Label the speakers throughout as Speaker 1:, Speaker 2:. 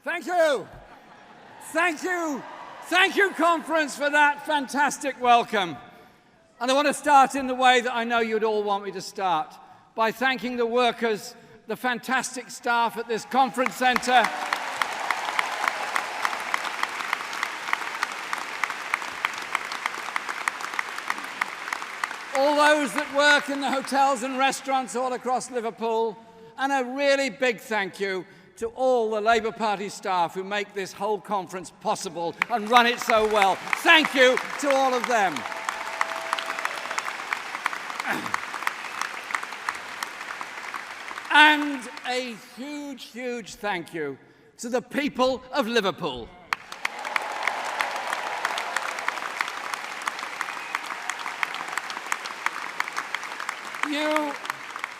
Speaker 1: Thank you. Thank you. Thank you, conference, for that fantastic welcome. And I want to start in the way that I know you'd all want me to start, by thanking the workers, the fantastic staff at this conference centre, all those that work in the hotels and restaurants all across Liverpool, and a really big thank you to all the Labour Party staff who make this whole conference possible and run it so well. Thank you to all of them. And a huge, huge thank you to the people of Liverpool.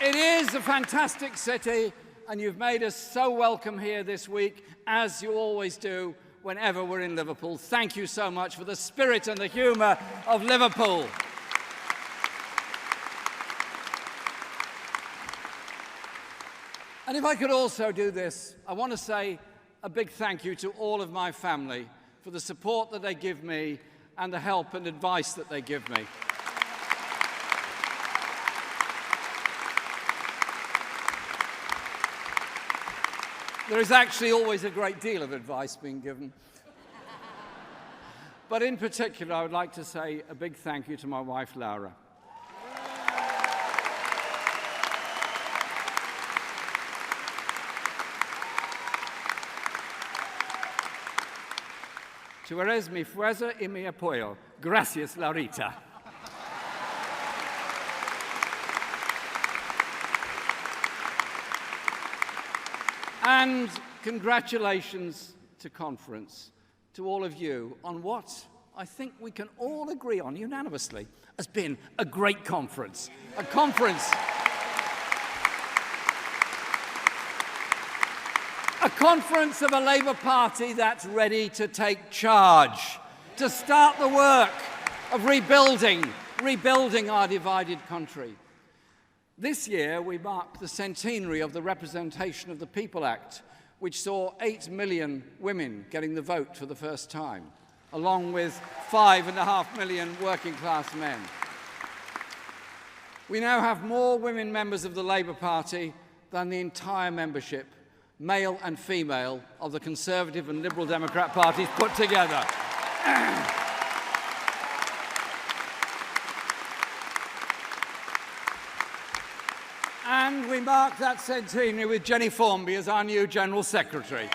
Speaker 1: It is a fantastic city, and you've made us so welcome here this week, as you always do whenever we're in Liverpool. Thank you so much for the spirit and the humour of Liverpool. And if I could also do this, I want to say a big thank you to all of my family for the support that they give me and the help and advice that they give me. There is actually always a great deal of advice being given. But in particular, I would like to say a big thank you to my wife, Laura. Tu eres mi fuerza y mi apoyo. Gracias, Laurita. And congratulations to conference, to all of you, on what I think we can all agree on unanimously has been a great conference. A conference of a Labour Party that's ready to take charge, to start the work of rebuilding our divided country. This year, we mark the centenary of the Representation of the People Act, which saw 8 million women getting the vote for the first time, along with 5.5 million working-class men. We now have more women members of the Labour Party than the entire membership, male and female, of the Conservative and Liberal Democrat parties put together. And we mark that centenary with Jenny Formby as our new General Secretary.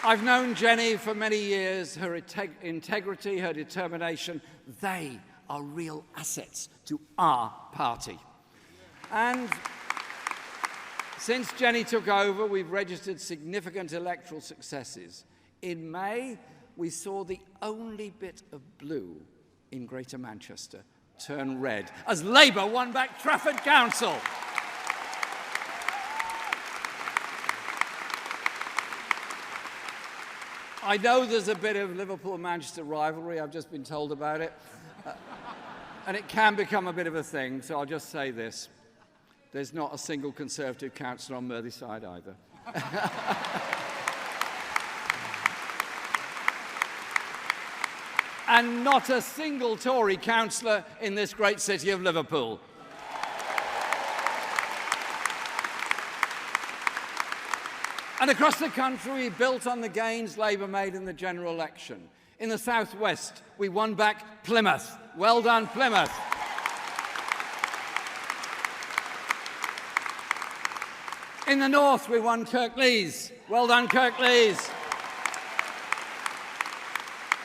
Speaker 1: I've known Jenny for many years. Her integrity, her determination, they are real assets to our party. And since Jenny took over, we've registered significant electoral successes. In May, we saw the only bit of blue in Greater Manchester turn red as Labour won back Trafford Council. I know there's a bit of Liverpool-Manchester rivalry, I've just been told about it, and it can become a bit of a thing, so I'll just say this. There's not a single Conservative councillor on Merseyside either. And not a single Tory councillor in this great city of Liverpool. And across the country, we built on the gains Labour made in the general election. In the South West, we won back Plymouth. Well done, Plymouth. In the North, we won Kirklees. Well done, Kirklees.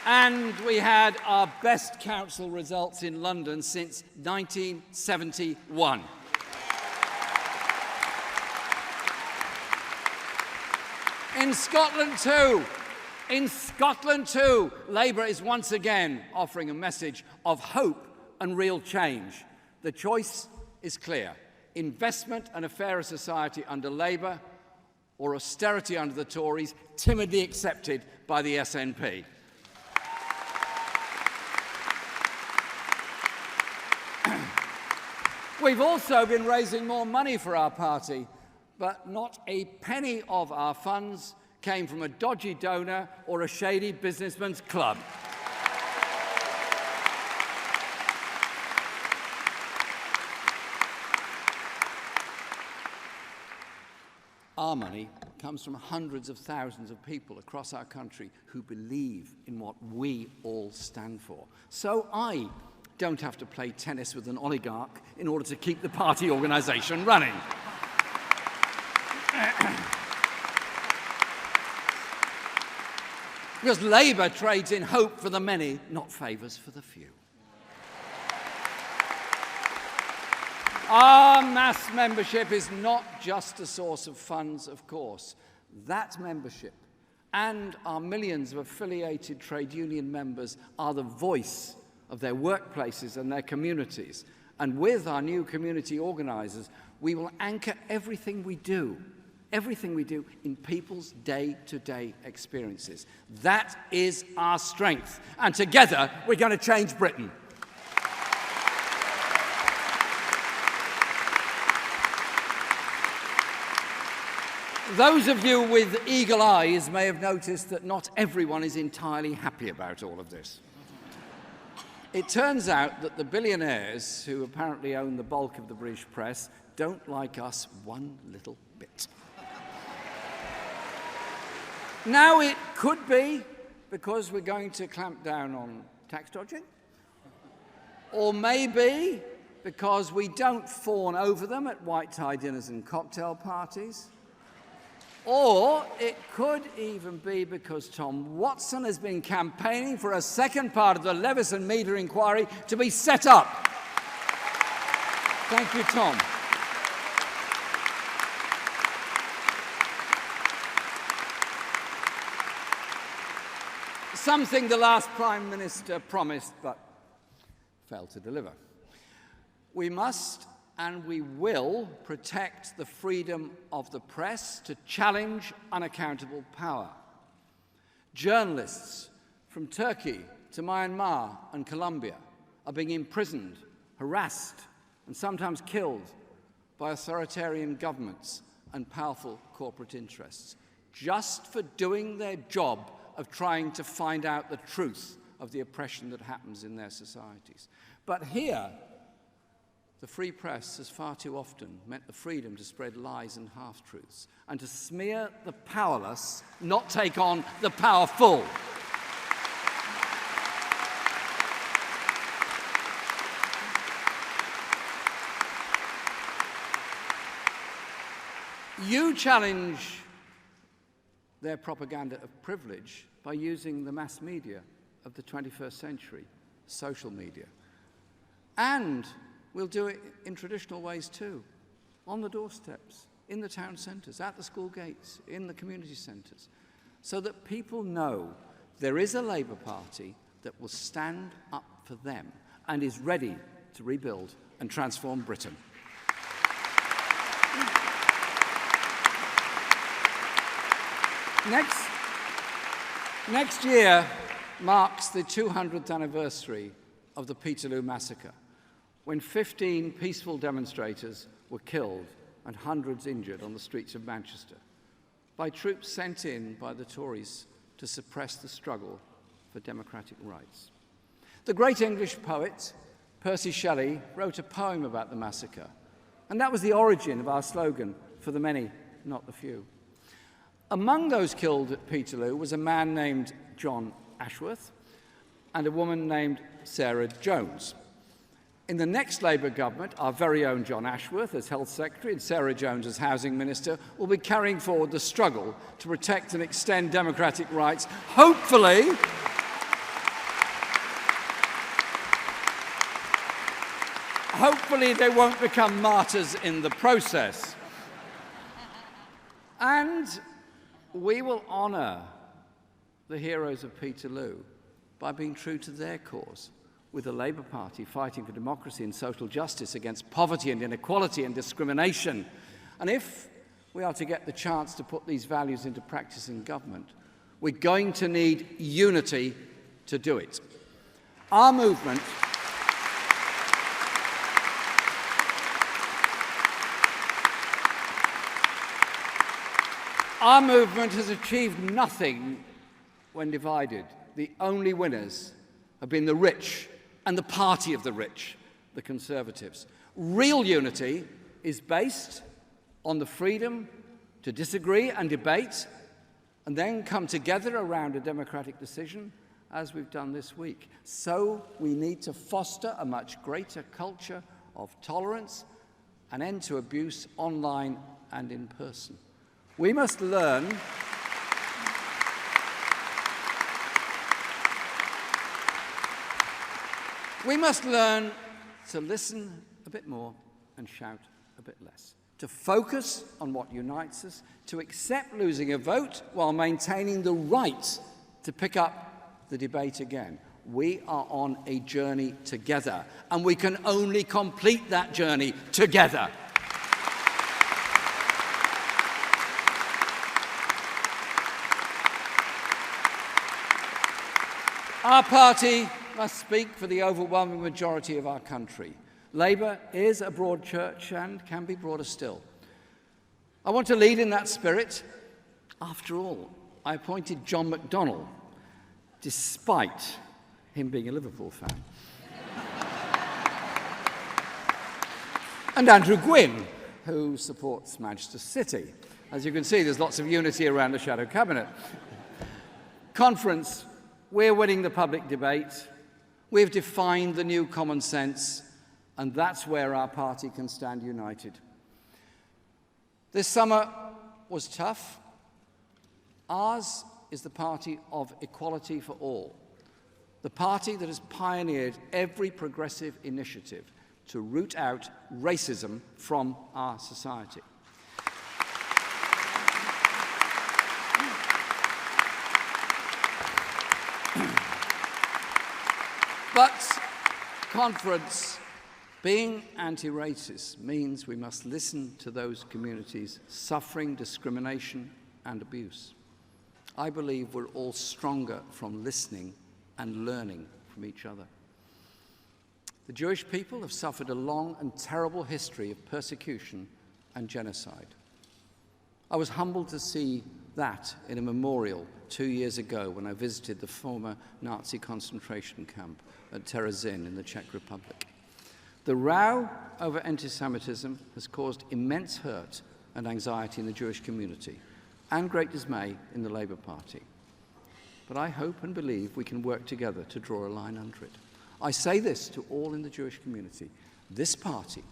Speaker 1: And we had our best council results in London since 1971. In Scotland too, Labour is once again offering a message of hope and real change. The choice is clear: investment and a fairer society under Labour, or austerity under the Tories, timidly accepted by the SNP. We've also been raising more money for our party, but not a penny of our funds came from a dodgy donor or a shady businessman's club. Our money comes from hundreds of thousands of people across our country who believe in what we all stand for. So I don't have to play tennis with an oligarch in order to keep the party organisation running. Because Labour trades in hope for the many, not favours for the few. Our mass membership is not just a source of funds, of course. That membership and our millions of affiliated trade union members are the voice of their workplaces and their communities. And with our new community organisers, we will anchor everything we do in people's day-to-day experiences. That is our strength. And together, we're going to change Britain. Those of you with eagle eyes may have noticed that not everyone is entirely happy about all of this. It turns out that the billionaires who apparently own the bulk of the British press don't like us one little bit. Now, it could be because we're going to clamp down on tax dodging, or maybe because we don't fawn over them at white tie dinners and cocktail parties, or it could even be because Tom Watson has been campaigning for a second part of the Levison media inquiry to be set up. Thank you, Tom. Something the last Prime Minister promised but failed to deliver. We must and we will protect the freedom of the press to challenge unaccountable power. Journalists from Turkey to Myanmar and Colombia are being imprisoned, harassed, and sometimes killed by authoritarian governments and powerful corporate interests, just for doing their job of trying to find out the truth of the oppression that happens in their societies. But here, the free press has far too often meant the freedom to spread lies and half-truths and to smear the powerless, not take on the powerful. You challenge their propaganda of privilege by using the mass media of the 21st century, social media. And we'll do it in traditional ways too, on the doorsteps, in the town centres, at the school gates, in the community centres, so that people know there is a Labour Party that will stand up for them and is ready to rebuild and transform Britain. Next year marks the 200th anniversary of the Peterloo Massacre, when 15 peaceful demonstrators were killed and hundreds injured on the streets of Manchester by troops sent in by the Tories to suppress the struggle for democratic rights. The great English poet Percy Shelley wrote a poem about the massacre, and that was the origin of our slogan, "For the many, not the few." Among those killed at Peterloo was a man named John Ashworth and a woman named Sarah Jones. In the next Labour government, our very own John Ashworth as Health Secretary and Sarah Jones as Housing Minister will be carrying forward the struggle to protect and extend democratic rights, hopefully they won't become martyrs in the process. And we will honour the heroes of Peterloo by being true to their cause, with the Labour Party fighting for democracy and social justice against poverty and inequality and discrimination. And if we are to get the chance to put these values into practice in government, we're going to need unity to do it. Our movement Our movement has achieved nothing when divided. The only winners have been the rich and the party of the rich, the Conservatives. Real unity is based on the freedom to disagree and debate and then come together around a democratic decision, as we've done this week. So we need to foster a much greater culture of tolerance, an end to abuse online and in person. We must learn to listen a bit more and shout a bit less, to focus on what unites us, to accept losing a vote while maintaining the right to pick up the debate again. We are on a journey together, and we can only complete that journey together. Our party must speak for the overwhelming majority of our country. Labour is a broad church and can be broader still. I want to lead in that spirit. After all, I appointed John McDonnell, despite him being a Liverpool fan. And Andrew Gwynn, who supports Manchester City. As you can see, there's lots of unity around the shadow cabinet. Conference, we're winning the public debate. We've defined the new common sense, and that's where our party can stand united. This summer was tough. Ours is the party of equality for all, the party that has pioneered every progressive initiative to root out racism from our society. But conference, being anti-racist means we must listen to those communities suffering discrimination and abuse. I believe we're all stronger from listening and learning from each other. The Jewish people have suffered a long and terrible history of persecution and genocide. I was humbled to see that in a memorial 2 years ago when I visited the former Nazi concentration camp at Terezin in the Czech Republic. The row over anti-Semitism has caused immense hurt and anxiety in the Jewish community and great dismay in the Labour Party. But I hope and believe we can work together to draw a line under it. I say this to all in the Jewish community. This party,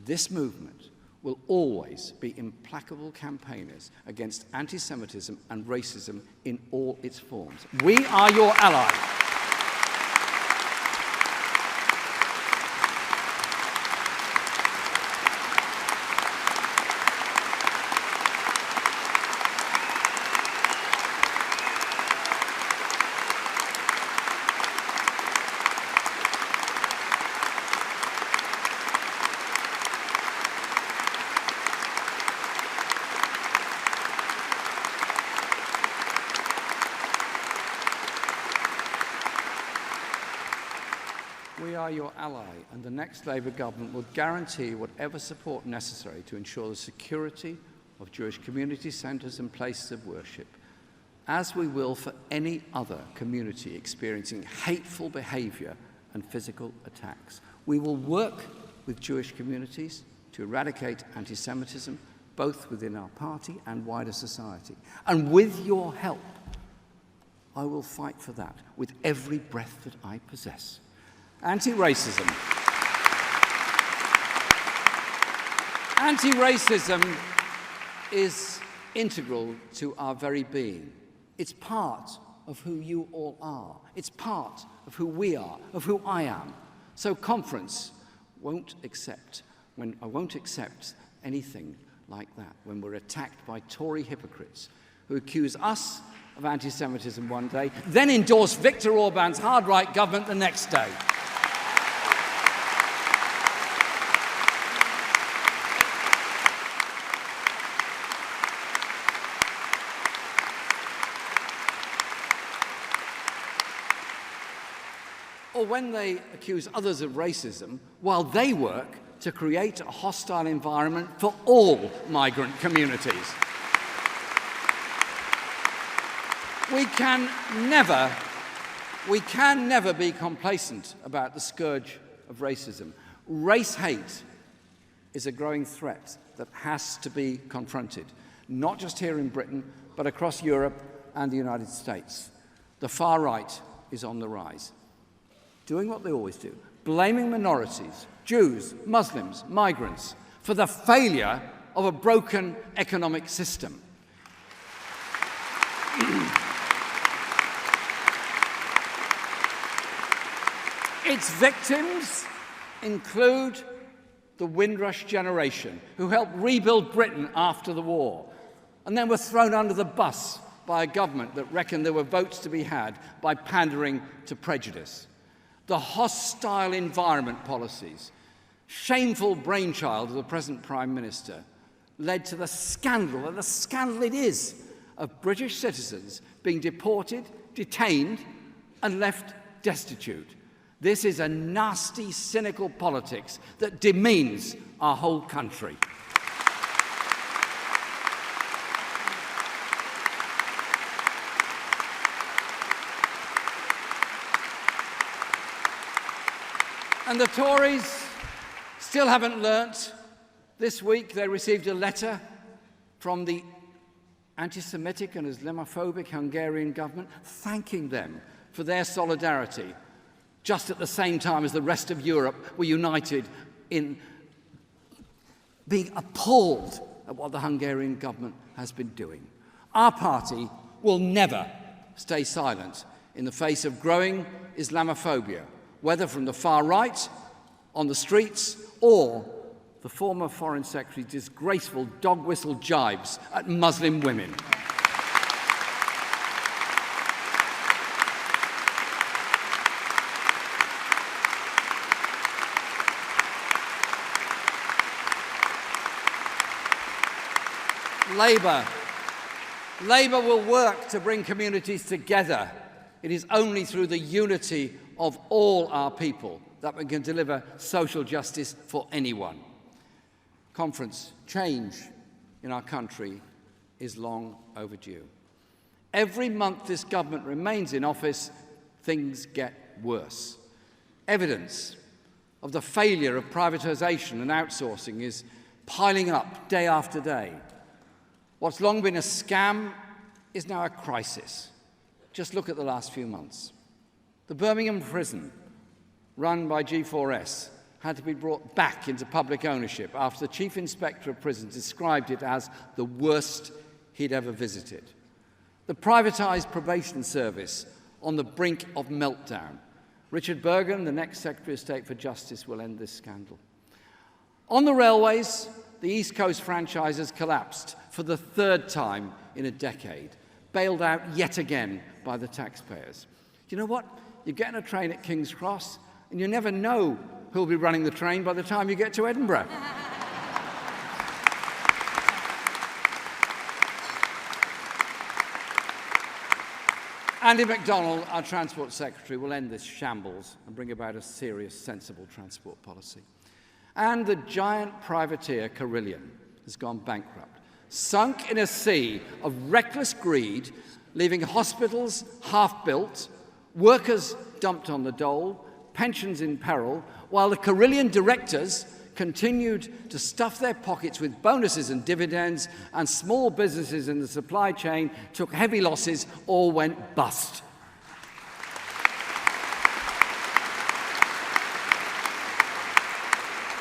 Speaker 1: this movement, will always be implacable campaigners against anti-Semitism and racism in all its forms. We are your ally. We are your ally, and the next Labour government will guarantee whatever support necessary to ensure the security of Jewish community centres and places of worship, as we will for any other community experiencing hateful behaviour and physical attacks. We will work with Jewish communities to eradicate anti-Semitism, both within our party and wider society. And with your help, I will fight for that with every breath that I possess. Anti-racism is integral to our very being. It's part of who you all are. It's part of who we are, of who I am. So conference I won't accept anything like that when we're attacked by Tory hypocrites who accuse us of anti-Semitism one day, then endorse Viktor Orban's hard-right government the next day. Or when they accuse others of racism while they work to create a hostile environment for all migrant communities. We can never be complacent about the scourge of racism. Race hate is a growing threat that has to be confronted, not just here in Britain, but across Europe and the United States. The far right is on the rise, doing what they always do, blaming minorities, Jews, Muslims, migrants, for the failure of a broken economic system. Its victims include the Windrush generation, who helped rebuild Britain after the war, and then were thrown under the bus by a government that reckoned there were votes to be had by pandering to prejudice. The hostile environment policies, shameful brainchild of the present Prime Minister, led to the scandal, and the scandal it is, of British citizens being deported, detained, and left destitute. This is a nasty, cynical politics that demeans our whole country. And the Tories still haven't learnt. This week they received a letter from the anti-Semitic and Islamophobic Hungarian government thanking them for their solidarity, just at the same time as the rest of Europe were united in being appalled at what the Hungarian government has been doing. Our party will never stay silent in the face of growing Islamophobia, whether from the far right, on the streets, or the former Foreign Secretary's disgraceful dog whistle jibes at Muslim women. Labour will work to bring communities together. It is only through the unity of all our people that we can deliver social justice for anyone. Conference, change in our country is long overdue. Every month this government remains in office, things get worse. Evidence of the failure of privatisation and outsourcing is piling up day after day. What's long been a scam is now a crisis. Just look at the last few months. The Birmingham prison, run by G4S, had to be brought back into public ownership after the Chief Inspector of Prisons described it as the worst he'd ever visited. The privatised probation service on the brink of meltdown. Richard Burgon, the next Secretary of State for Justice, will end this scandal. On the railways, the East Coast franchise has collapsed for the third time in a decade, bailed out yet again by the taxpayers. Do you know what? You get on a train at King's Cross, and you never know who'll be running the train by the time you get to Edinburgh. Andy MacDonald, our Transport Secretary, will end this shambles and bring about a serious, sensible transport policy. And the giant privateer Carillion has gone bankrupt, sunk in a sea of reckless greed, leaving hospitals half-built, workers dumped on the dole, pensions in peril, while the Carillion directors continued to stuff their pockets with bonuses and dividends, and small businesses in the supply chain took heavy losses or went bust.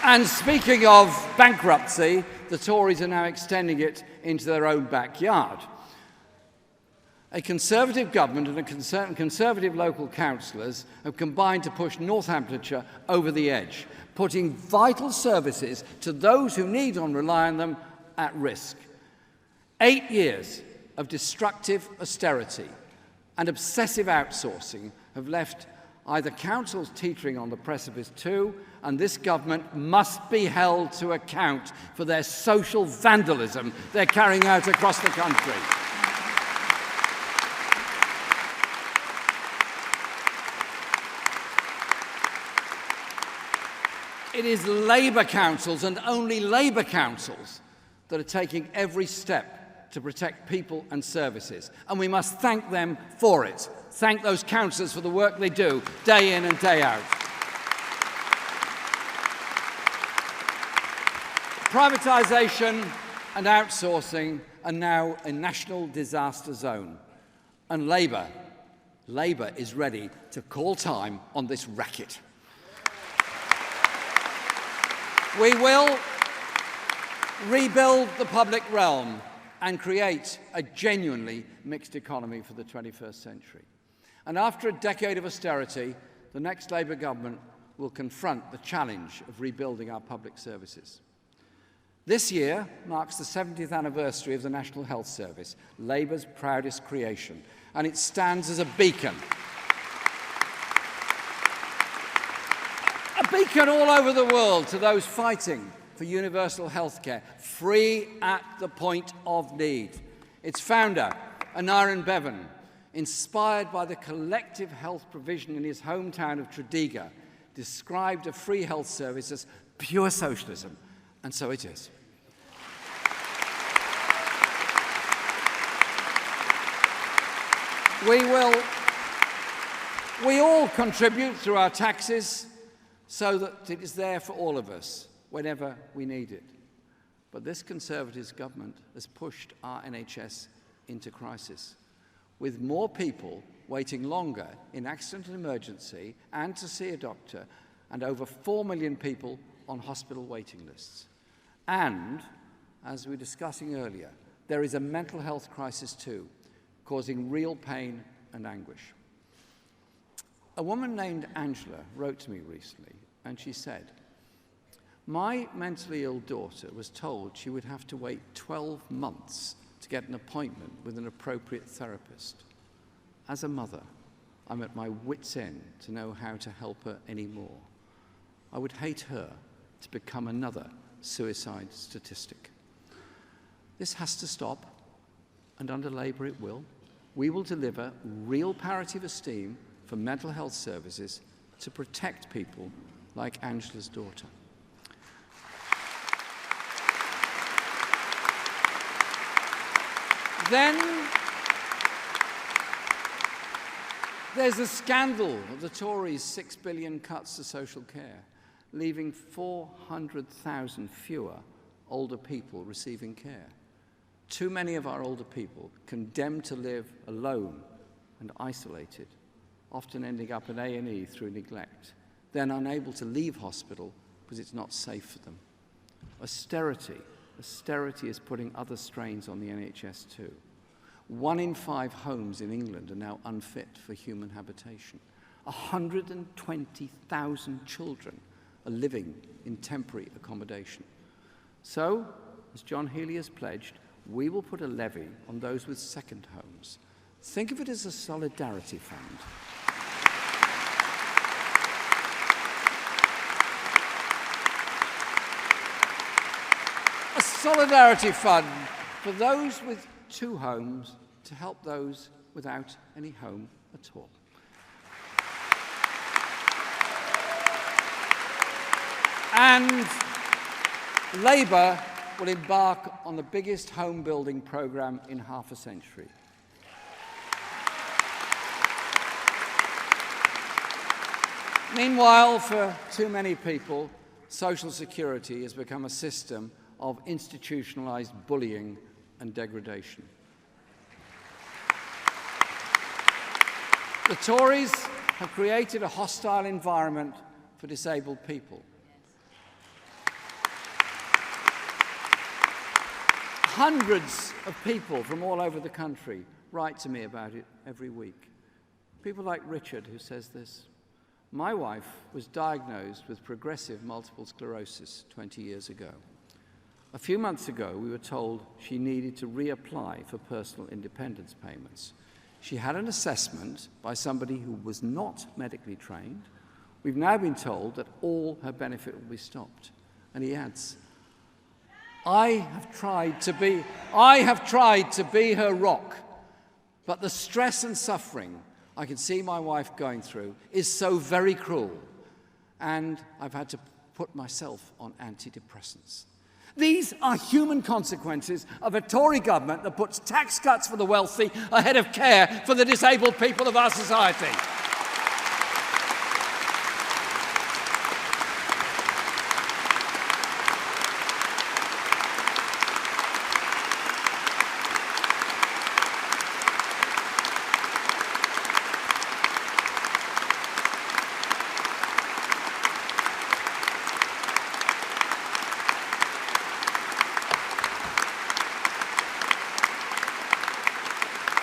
Speaker 1: And speaking of bankruptcy, the Tories are now extending it into their own backyard. A Conservative government and Conservative local councillors have combined to push Northamptonshire over the edge, putting vital services to those who need and rely on them at risk. 8 years of destructive austerity and obsessive outsourcing have left either councils teetering on the precipice too, and this government must be held to account for their social vandalism they're carrying out across the country. It is Labour councils and only Labour councils that are taking every step to protect people and services. And we must thank them for it. Thank those councillors for the work they do day in and day out. Privatisation and outsourcing are now a national disaster zone. And Labour is ready to call time on this racket. We will rebuild the public realm and create a genuinely mixed economy for the 21st century. And after a decade of austerity, the next Labour government will confront the challenge of rebuilding our public services. This year marks the 70th anniversary of the National Health Service, Labour's proudest creation, and it stands as a beacon. A beacon all over the world to those fighting for universal health care, free at the point of need. Its founder, Aneurin Bevan, inspired by the collective health provision in his hometown of Tredegar, described a free health service as pure socialism, and so it is. We all contribute through our taxes so that it is there for all of us whenever we need it. But this Conservative government has pushed our NHS into crisis, with more people waiting longer in accident and emergency and to see a doctor, and over 4 million people on hospital waiting lists. And, as we were discussing earlier, there is a mental health crisis too, causing real pain and anguish. A woman named Angela wrote to me recently, and she said, "My mentally ill daughter was told she would have to wait 12 months to get an appointment with an appropriate therapist. As a mother, I'm at my wit's end to know how to help her anymore. I would hate her to become another suicide statistic." This has to stop, and under Labour it will. We will deliver real parity of esteem for mental health services to protect people like Angela's daughter. Then there's the scandal of the Tories' £6 billion cuts to social care, leaving 400,000 fewer older people receiving care. Too many of our older people condemned to live alone and isolated, often ending up in A&E through neglect, then unable to leave hospital because it's not safe for them. Austerity is putting other strains on the NHS too. 1 in 5 homes in England are now unfit for human habitation. 120,000 children are living in temporary accommodation. So, as John Healey has pledged, we will put a levy on those with second homes. Think of it as a solidarity fund. A solidarity fund for those with 2 homes to help those without any home at all. And Labour will embark on the biggest home building programme in half a century. Meanwhile, for too many people, social security has become a system of institutionalised bullying and degradation. The Tories have created a hostile environment for disabled people. Hundreds of people from all over the country write to me about it every week. People like Richard, who says this: "My wife was diagnosed with progressive multiple sclerosis 20 years ago. A few months ago, we were told she needed to reapply for personal independence payments. She had an assessment by somebody who was not medically trained. We've now been told that all her benefit will be stopped." And he adds, I have tried to be her rock, but the stress and suffering I can see my wife going through is so very cruel, and I've had to put myself on antidepressants. These are human consequences of a Tory government that puts tax cuts for the wealthy ahead of care for the disabled people of our society.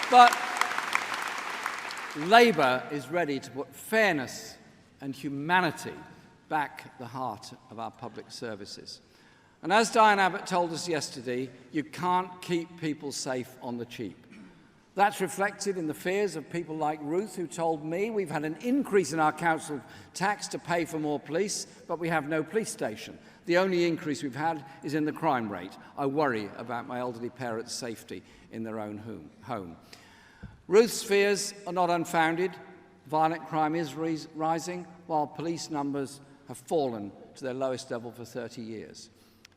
Speaker 1: But Labour is ready to put fairness and humanity back at the heart of our public services. And as Diane Abbott told us yesterday, you can't keep people safe on the cheap. That's reflected in the fears of people like Ruth, who told me we've had an increase in our council tax to pay for more police, but we have no police station. The only increase we've had is in the crime rate. I worry about my elderly parents' safety in their own home. Ruth's fears are not unfounded. Violent crime is rising, while police numbers have fallen to their lowest level for 30 years.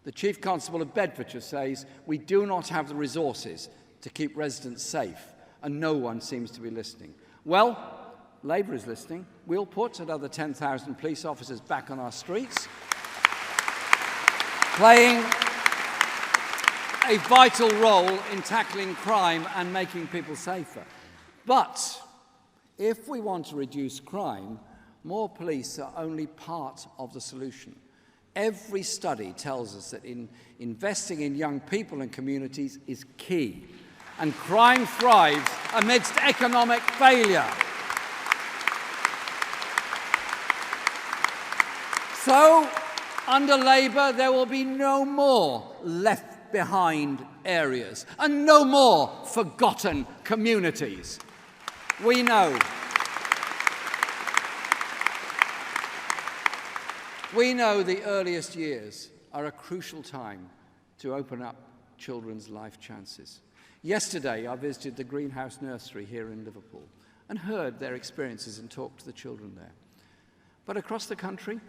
Speaker 1: The Chief Constable of Bedfordshire says we do not have the resources to keep residents safe, and no one seems to be listening. Well, Labour is listening. We'll put another 10,000 police officers back on our streets, playing a vital role in tackling crime and making people safer. But if we want to reduce crime, more police are only part of the solution. Every study tells us that investing in young people and communities is key, and crime thrives amidst economic failure. So, under Labour, there will be no more left behind areas and no more forgotten communities. We know the earliest years are a crucial time to open up children's life chances. Yesterday, I visited the Greenhouse Nursery here in Liverpool and heard their experiences and talked to the children there. But across the country,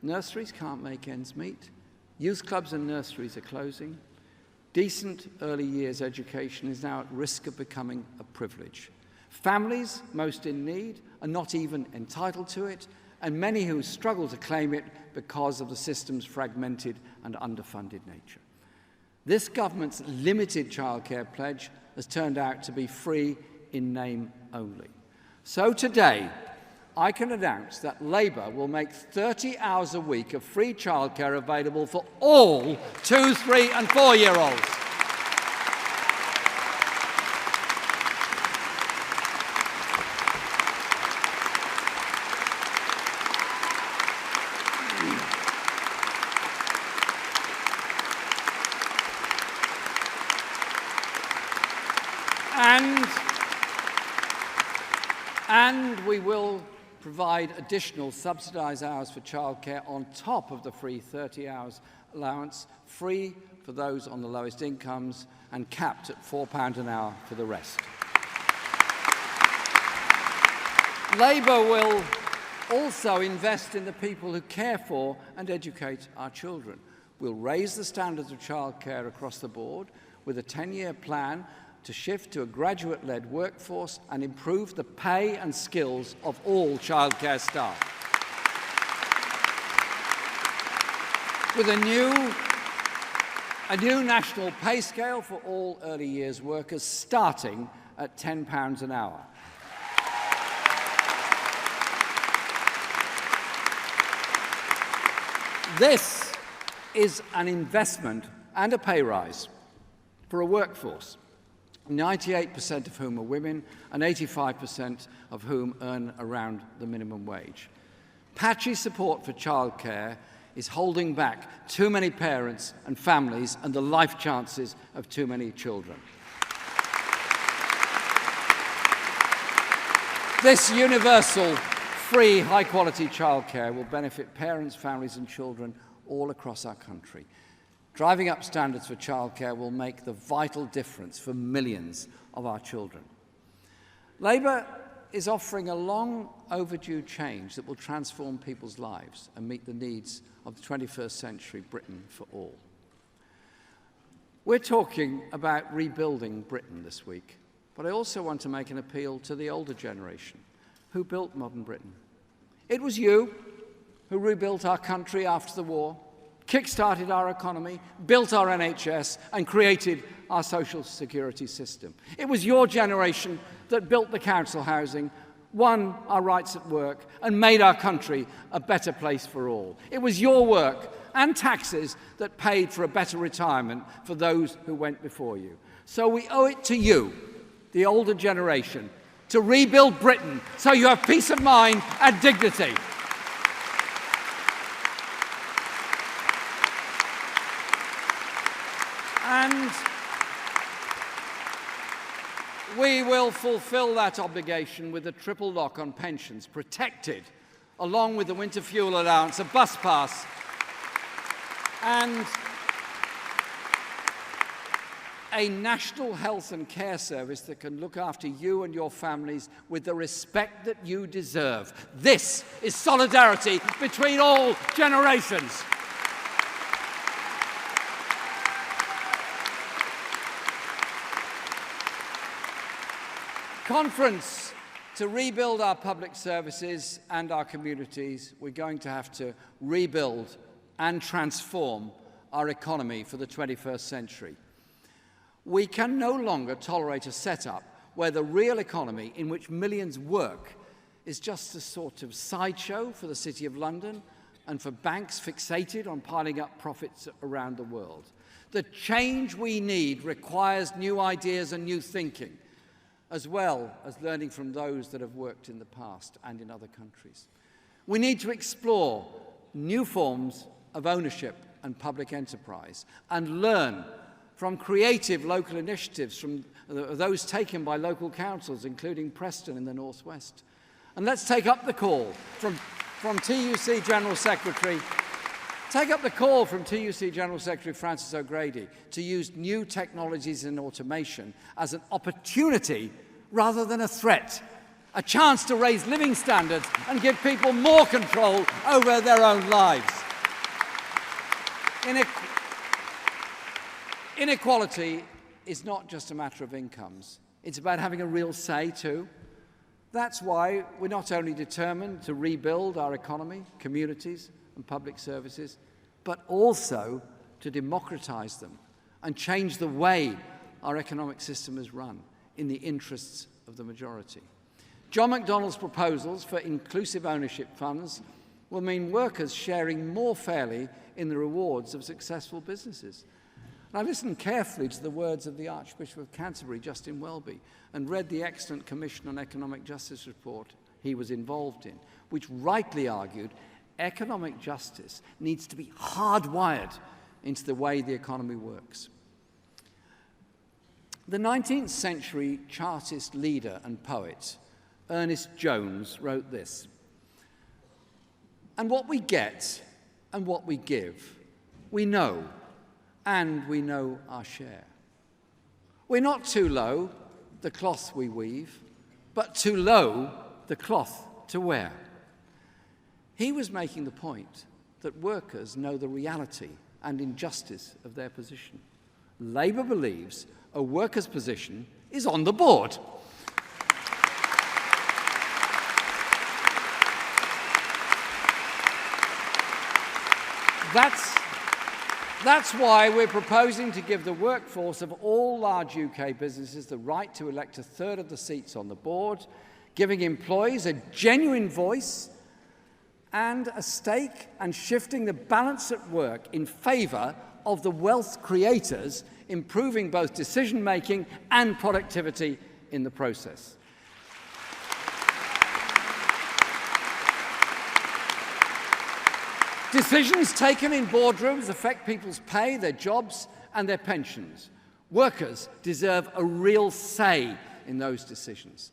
Speaker 1: nurseries can't make ends meet. Youth clubs and nurseries are closing. Decent early years education is now at risk of becoming a privilege. Families most in need are not even entitled to it, and many who struggle to claim it because of the system's fragmented and underfunded nature. This government's limited childcare pledge has turned out to be free in name only. So today, I can announce that Labour will make 30 hours a week of free childcare available for all 2-, 3- and 4-year-olds. And we will provide additional subsidised hours for childcare on top of the free 30 hours allowance, free for those on the lowest incomes and capped at £4 an hour for the rest. Labour will also invest in the people who care for and educate our children. We'll raise the standards of childcare across the board with a 10-year plan to shift to a graduate-led workforce and improve the pay and skills of all childcare staff. With a new national pay scale for all early years workers starting at £10 an hour. This is an investment and a pay rise for a workforce, 98% of whom are women and 85% of whom earn around the minimum wage. Patchy support for childcare is holding back too many parents and families and the life chances of too many children. This universal, free, high-quality childcare will benefit parents, families and children all across our country. Driving up standards for childcare will make the vital difference for millions of our children. Labour is offering a long overdue change that will transform people's lives and meet the needs of the 21st century Britain for all. We're talking about rebuilding Britain this week, but I also want to make an appeal to the older generation who built modern Britain. It was you who rebuilt our country after the war, kick-started our economy, built our NHS, and created our social security system. It was your generation that built the council housing, won our rights at work, and made our country a better place for all. It was your work and taxes that paid for a better retirement for those who went before you. So we owe it to you, the older generation, to rebuild Britain so you have peace of mind and dignity. And we will fulfil that obligation with a triple lock on pensions, protected, along with the winter fuel allowance, a bus pass, and a national health and care service that can look after you and your families with the respect that you deserve. This is solidarity between all generations. Conference, to rebuild our public services and our communities, we're going to have to rebuild and transform our economy for the 21st century. We can no longer tolerate a setup where the real economy in which millions work is just a sort of sideshow for the City of London and for banks fixated on piling up profits around the world. The change we need requires new ideas and new thinking, as well as learning from those that have worked in the past and in other countries. We need to explore new forms of ownership and public enterprise and learn from creative local initiatives, from those taken by local councils, including Preston in the northwest. And let's take up the call from TUC General Secretary Francis O'Grady to use new technologies and automation as an opportunity rather than a threat, a chance to raise living standards and give people more control over their own lives. Inequality is not just a matter of incomes. It's about having a real say too. That's why we're not only determined to rebuild our economy, communities and public services, but also to democratize them and change the way our economic system is run in the interests of the majority. John McDonnell's proposals for inclusive ownership funds will mean workers sharing more fairly in the rewards of successful businesses. And I listened carefully to the words of the Archbishop of Canterbury, Justin Welby, and read the excellent Commission on Economic Justice report he was involved in, which rightly argued economic justice needs to be hardwired into the way the economy works. The 19th century Chartist leader and poet, Ernest Jones, wrote this: "And what we get and what we give, we know, and we know our share. We're not too low, the cloth we weave, but too low, the cloth to wear." He was making the point that workers know the reality and injustice of their position. Labour believes a worker's position is on the board. That's why we're proposing to give the workforce of all large UK businesses the right to elect a third of the seats on the board, giving employees a genuine voice and a stake, and shifting the balance at work in favour of the wealth creators, improving both decision-making and productivity in the process. Decisions taken in boardrooms affect people's pay, their jobs, and their pensions. Workers deserve a real say in those decisions.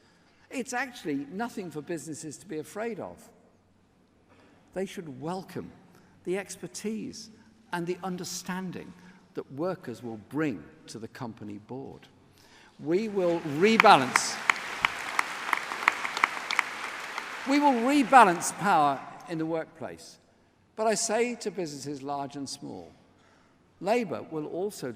Speaker 1: It's actually nothing for businesses to be afraid of. They should welcome the expertise and the understanding that workers will bring to the company board. We will rebalance power in the workplace. But I say to businesses large and small, Labour will also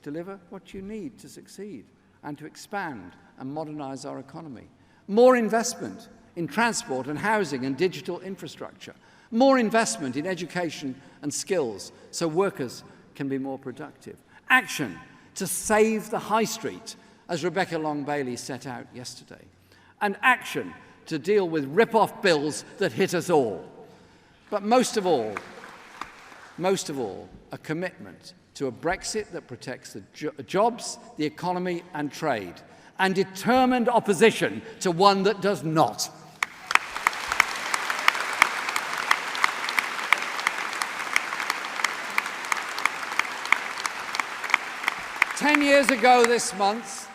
Speaker 1: deliver what you need to succeed and to expand and modernise our economy. More investment in transport and housing and digital infrastructure. More investment in education and skills so workers can be more productive. Action to save the high street, as Rebecca Long-Bailey set out yesterday. And action to deal with rip-off bills that hit us all. But most of all, a commitment to a Brexit that protects the jobs, the economy and trade, and determined opposition to one that does not. Ten years ago this month,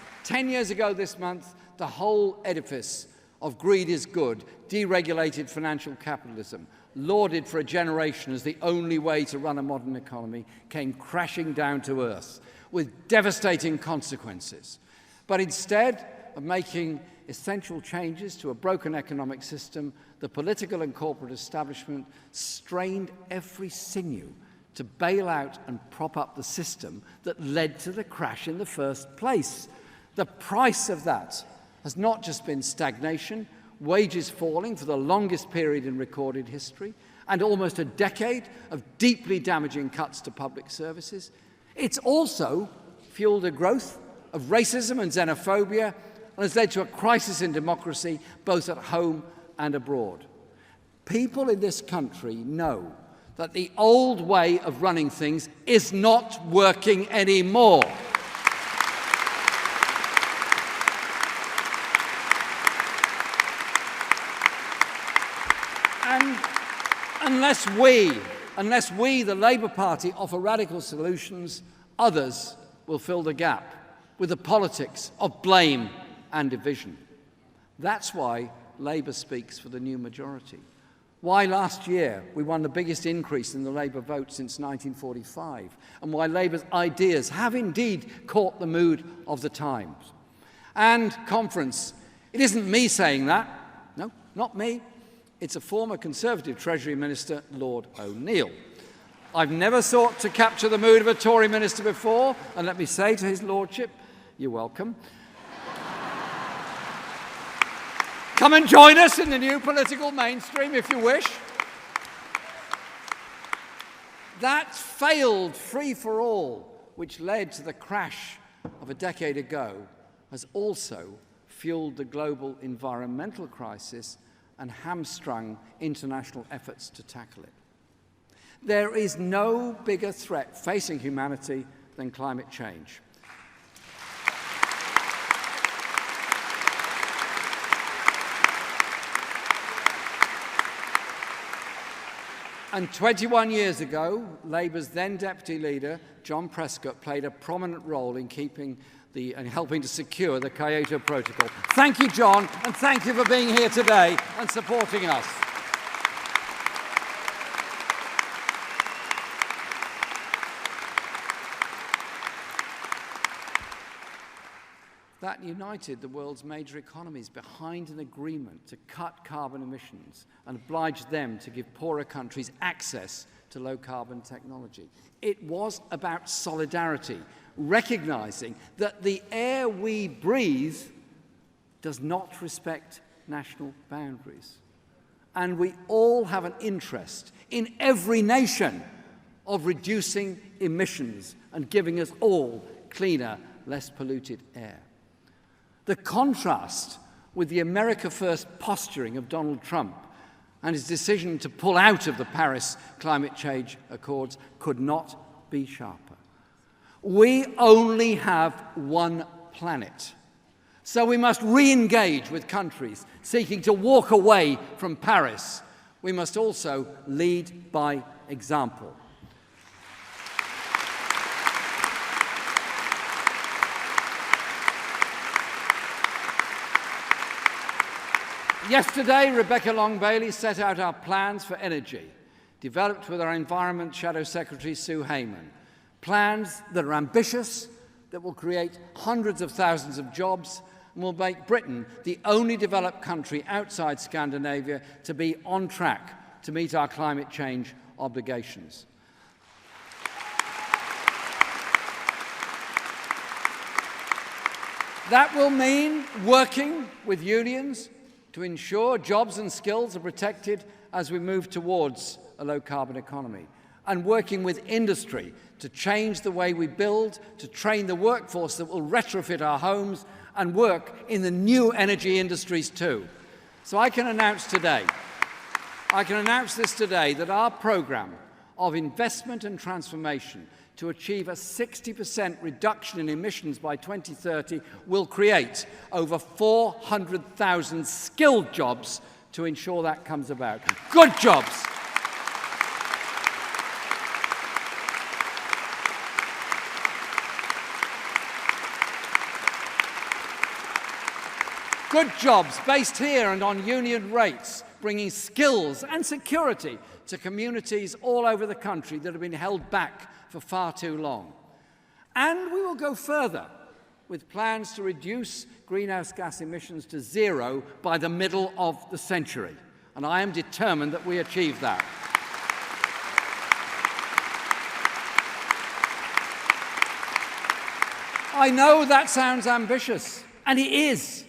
Speaker 1: the whole edifice of greed is good, deregulated financial capitalism, lauded for a generation as the only way to run a modern economy, came crashing down to earth with devastating consequences. But instead of making essential changes to a broken economic system, the political and corporate establishment strained every sinew to bail out and prop up the system that led to the crash in the first place. The price of that has not just been stagnation, wages falling for the longest period in recorded history, and almost a decade of deeply damaging cuts to public services. It's also fueled a growth of racism and xenophobia and has led to a crisis in democracy both at home and abroad. People in this country know that the old way of running things is not working anymore. And unless we, the Labour Party, offer radical solutions, others will fill the gap with the politics of blame and division. That's why Labour speaks for the new majority. Why last year we won the biggest increase in the Labour vote since 1945, and why Labour's ideas have indeed caught the mood of the times. And conference, it isn't me saying that. No, not me. It's a former Conservative Treasury Minister, Lord O'Neill. I've never sought to capture the mood of a Tory minister before, and let me say to his lordship, you're welcome. Come and join us in the new political mainstream if you wish. That failed free-for-all, which led to the crash of a decade ago, has also fueled the global environmental crisis and hamstrung international efforts to tackle it. There is no bigger threat facing humanity than climate change. And 21 years ago, Labour's then Deputy Leader, John Prescott, played a prominent role in helping to secure the Kyoto Protocol. Thank you, John, and thank you for being here today and supporting us. That united the world's major economies behind an agreement to cut carbon emissions and oblige them to give poorer countries access to low-carbon technology. It was about solidarity, recognizing that the air we breathe does not respect national boundaries. And we all have an interest in every nation of reducing emissions and giving us all cleaner, less polluted air. The contrast with the America First posturing of Donald Trump and his decision to pull out of the Paris climate change accords could not be sharper. We only have one planet, so we must re-engage with countries seeking to walk away from Paris. We must also lead by example. Yesterday, Rebecca Long-Bailey set out our plans for energy, developed with our Environment Shadow Secretary Sue Hayman. Plans that are ambitious, that will create hundreds of thousands of jobs, and will make Britain the only developed country outside Scandinavia to be on track to meet our climate change obligations. That will mean working with unions to ensure jobs and skills are protected as we move towards a low-carbon economy, and working with industry to change the way we build, to train the workforce that will retrofit our homes and work in the new energy industries too. So I can announce this today, that our programme of investment and transformation to achieve a 60% reduction in emissions by 2030 will create over 400,000 skilled jobs to ensure that comes about. Good jobs. Good jobs based here and on union rates, bringing skills and security to communities all over the country that have been held back for far too long. And we will go further with plans to reduce greenhouse gas emissions to zero by the middle of the century. And I am determined that we achieve that. I know that sounds ambitious, and it is,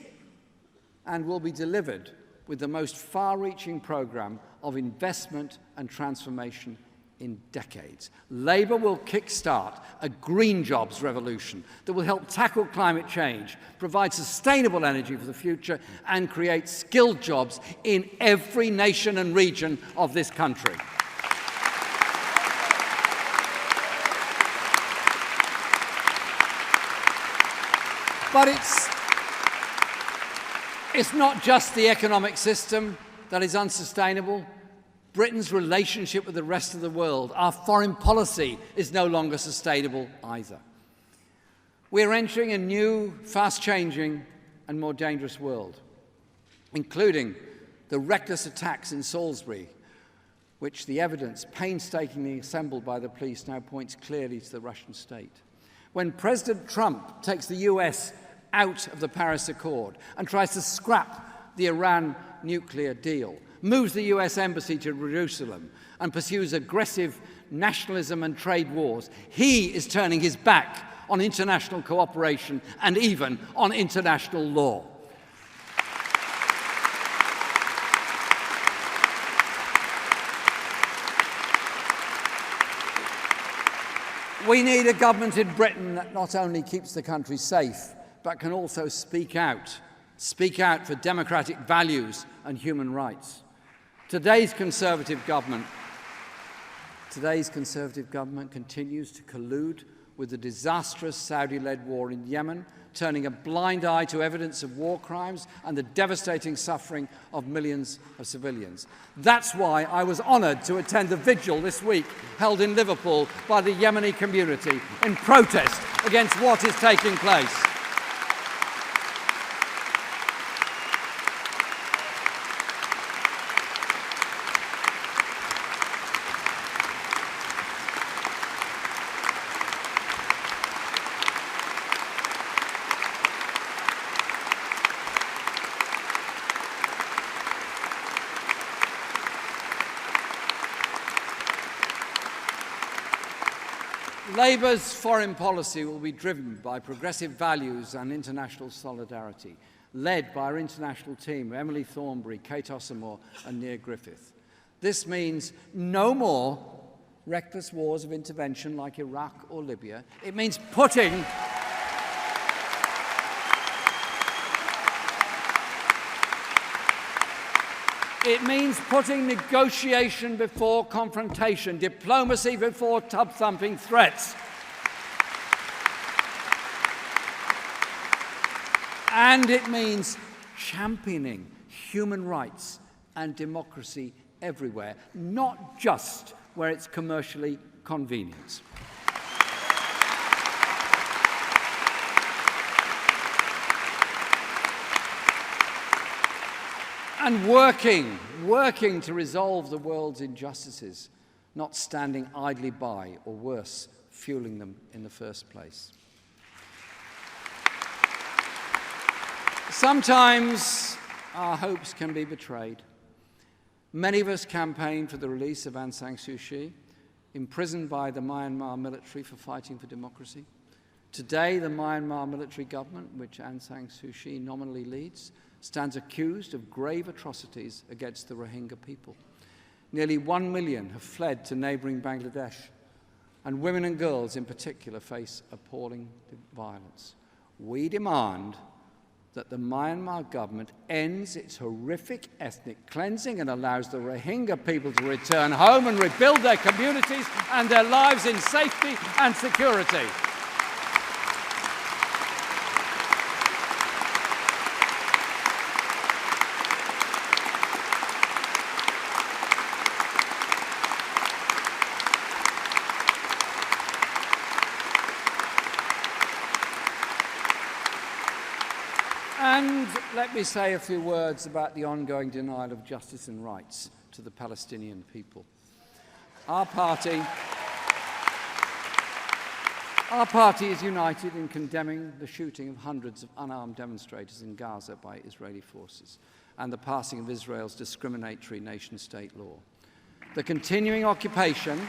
Speaker 1: and will be delivered with the most far-reaching programme of investment and transformation in decades. Labour will kickstart a green jobs revolution that will help tackle climate change, provide sustainable energy for the future, and create skilled jobs in every nation and region of this country. But it's not just the economic system that is unsustainable. Britain's relationship with the rest of the world, our foreign policy, is no longer sustainable either. We're entering a new, fast-changing and more dangerous world, including the reckless attacks in Salisbury, which the evidence painstakingly assembled by the police now points clearly to the Russian state. When President Trump takes the US out of the Paris Accord and tries to scrap the Iran nuclear deal, moves the US embassy to Jerusalem and pursues aggressive nationalism and trade wars, he is turning his back on international cooperation and even on international law. We need a government in Britain that not only keeps the country safe, but can also speak out for democratic values and human rights. Today's Conservative government continues to collude with the disastrous Saudi-led war in Yemen, turning a blind eye to evidence of war crimes and the devastating suffering of millions of civilians. That's why I was honoured to attend the vigil this week held in Liverpool by the Yemeni community in protest against what is taking place. Labour's foreign policy will be driven by progressive values and international solidarity, led by our international team, Emily Thornberry, Kate Osamor and Neil Griffith. This means no more reckless wars of intervention like Iraq or Libya. It means putting negotiation before confrontation, diplomacy before tub-thumping threats. And it means championing human rights and democracy everywhere, not just where it's commercially convenient. And working to resolve the world's injustices, not standing idly by, or worse, fueling them in the first place. Sometimes our hopes can be betrayed. Many of us campaigned for the release of Aung San Suu Kyi, imprisoned by the Myanmar military for fighting for democracy. Today, the Myanmar military government, which Aung San Suu Kyi nominally leads, stands accused of grave atrocities against the Rohingya people. Nearly 1 million have fled to neighbouring Bangladesh, and women and girls in particular face appalling violence. We demand that the Myanmar government ends its horrific ethnic cleansing and allows the Rohingya people to return home and rebuild their communities and their lives in safety and security. And let me say a few words about the ongoing denial of justice and rights to the Palestinian people. Our party is united in condemning the shooting of hundreds of unarmed demonstrators in Gaza by Israeli forces and the passing of Israel's discriminatory nation-state law. The continuing occupation,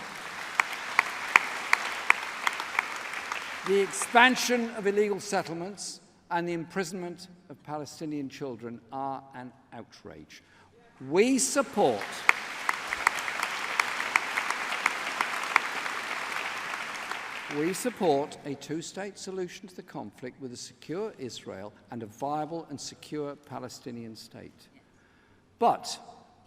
Speaker 1: the expansion of illegal settlements, and the imprisonment of Palestinian children are an outrage. We support a two-state solution to the conflict with a secure Israel and a viable and secure Palestinian state. But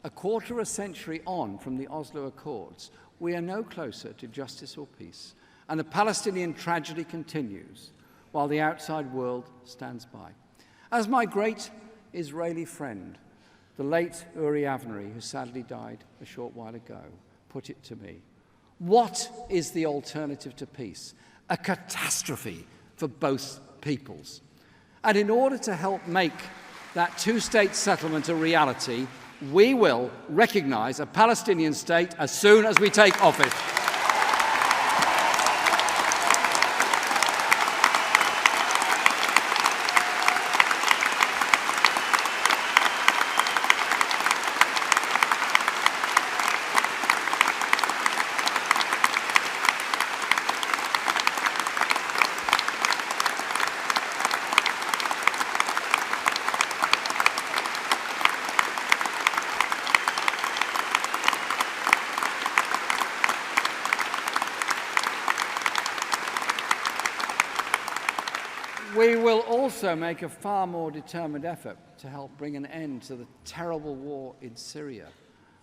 Speaker 1: a quarter of a century on from the Oslo Accords, we are no closer to justice or peace, and the Palestinian tragedy continues, while the outside world stands by. As my great Israeli friend, the late Uri Avnery, who sadly died a short while ago, put it to me, what is the alternative to peace? A catastrophe for both peoples. And in order to help make that two-state settlement a reality, we will recognise a Palestinian state as soon as we take office. We will also make a far more determined effort to help bring an end to the terrible war in Syria,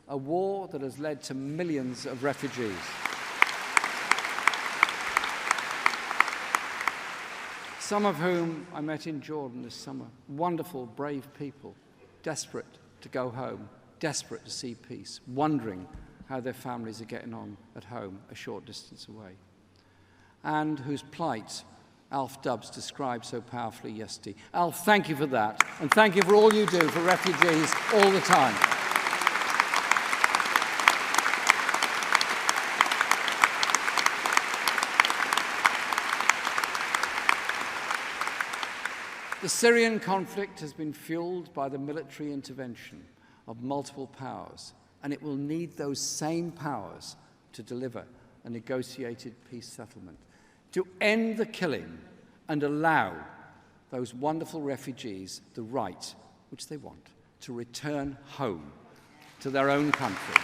Speaker 1: a war that has led to millions of refugees. Some of whom I met in Jordan this summer, wonderful, brave people, desperate to go home, desperate to see peace, wondering how their families are getting on at home a short distance away, and whose plight Alf Dubs described so powerfully yesterday. Alf, thank you for that, and thank you for all you do for refugees all the time. The Syrian conflict has been fueled by the military intervention of multiple powers, and it will need those same powers to deliver a negotiated peace settlement, to end the killing and allow those wonderful refugees the right, which they want, to return home to their own country.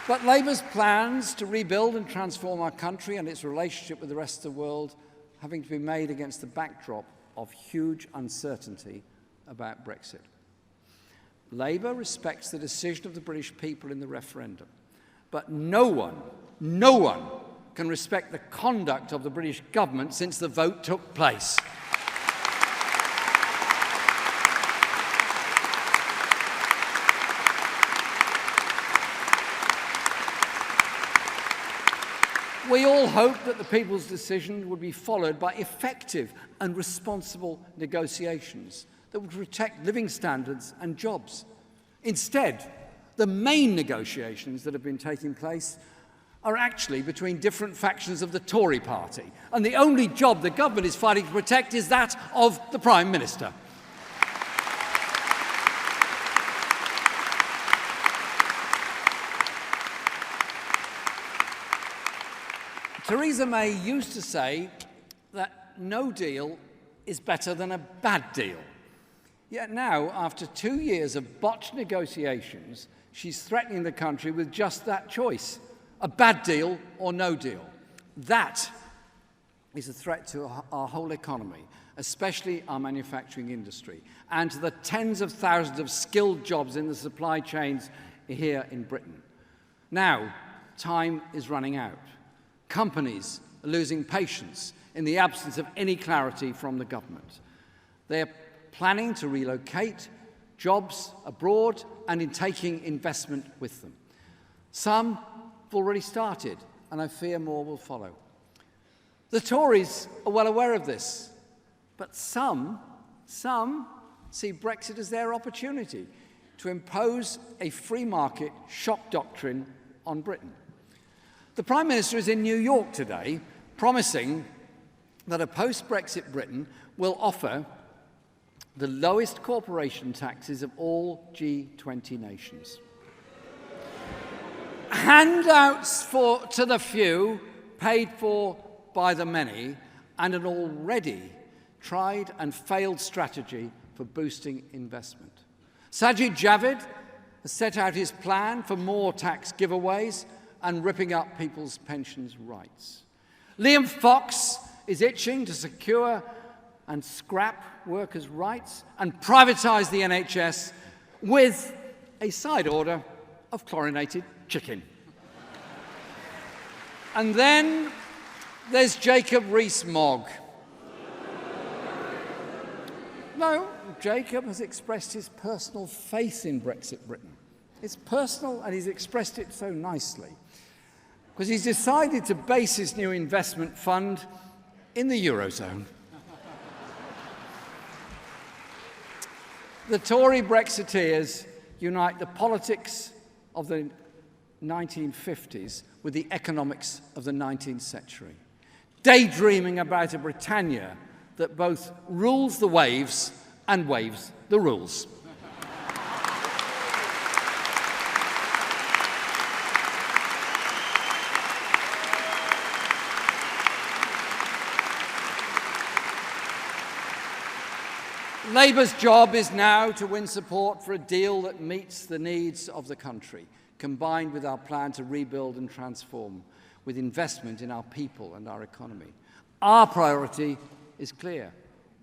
Speaker 1: But Labour's plans to rebuild and transform our country and its relationship with the rest of the world having to be made against the backdrop of huge uncertainty about Brexit. Labour respects the decision of the British people in the referendum, but no one can respect the conduct of the British government since the vote took place. We all hoped that the people's decision would be followed by effective and responsible negotiations that would protect living standards and jobs. Instead, the main negotiations that have been taking place are actually between different factions of the Tory party, and the only job the government is fighting to protect is that of the Prime Minister. Theresa May used to say that no deal is better than a bad deal. Yet now, after 2 years of botched negotiations, she's threatening the country with just that choice: a bad deal or no deal. That is a threat to our whole economy, especially our manufacturing industry, and to the tens of thousands of skilled jobs in the supply chains here in Britain. Now, time is running out. Companies are losing patience in the absence of any clarity from the government. They are planning to relocate jobs abroad and in taking investment with them. Some have already started, and I fear more will follow. The Tories are well aware of this, but some see Brexit as their opportunity to impose a free market shock doctrine on Britain. The Prime Minister is in New York today, promising that a post-Brexit Britain will offer the lowest corporation taxes of all G20 nations. Handouts to the few, paid for by the many, and an already tried and failed strategy for boosting investment. Sajid Javid has set out his plan for more tax giveaways and ripping up people's pensions rights. Liam Fox is itching to secure and scrap workers' rights and privatise the NHS with a side order of chlorinated chicken. And then there's Jacob Rees-Mogg. No, Jacob has expressed his personal faith in Brexit Britain. It's personal, and he's expressed it so nicely, because he's decided to base his new investment fund in the Eurozone. The Tory Brexiteers unite the politics of the 1950s with the economics of the 19th century, daydreaming about a Britannia that both rules the waves and waves the rules. Labour's job is now to win support for a deal that meets the needs of the country, combined with our plan to rebuild and transform, with investment in our people and our economy. Our priority is clear.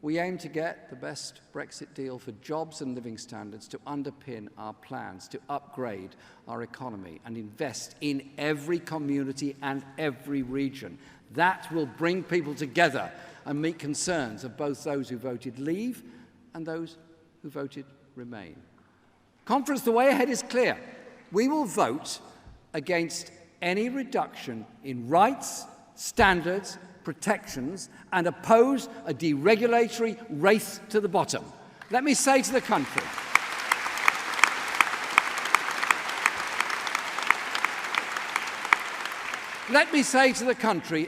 Speaker 1: We aim to get the best Brexit deal for jobs and living standards to underpin our plans to upgrade our economy and invest in every community and every region. That will bring people together and meet concerns of both those who voted leave and those who voted remain. Conference, the way ahead is clear. We will vote against any reduction in rights, standards, protections, and oppose a deregulatory race to the bottom. Let me say to the country,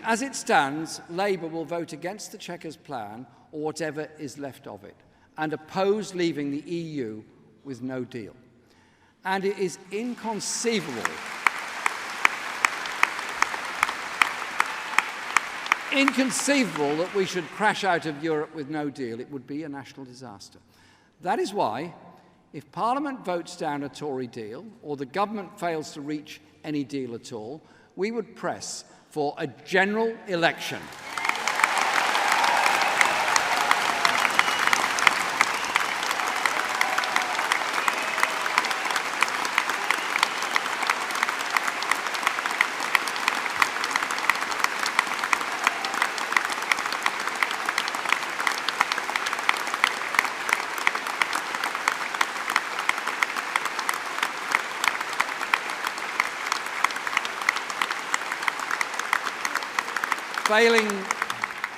Speaker 1: as it stands, Labour will vote against the Chequers plan, or whatever is left of it, and oppose leaving the EU with no deal. And it is inconceivable that we should crash out of Europe with no deal. It would be a national disaster. That is why, if Parliament votes down a Tory deal, or the government fails to reach any deal at all, we would press for a general election.